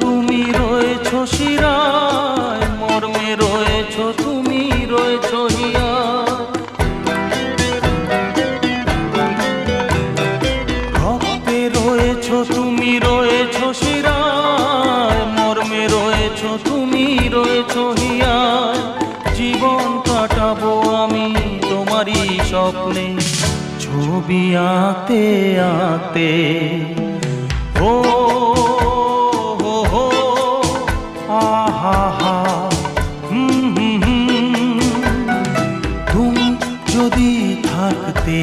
তুমি রয়েছো শিরায়, মর্মে রয়েছো তুমি রয়েছো হিয়ায়। রক্তে রয়েছো তুমি রয়েছো শিরায়, মর্মে রয়েছো তুমি রয়েছো হিয়ায়। জীবন কাটাবো আমি তোমারই স্বপ্নে, ছবি আঁকতে আঁকতে। ও হো হো আহা হা, তুমি যদি থাকতে।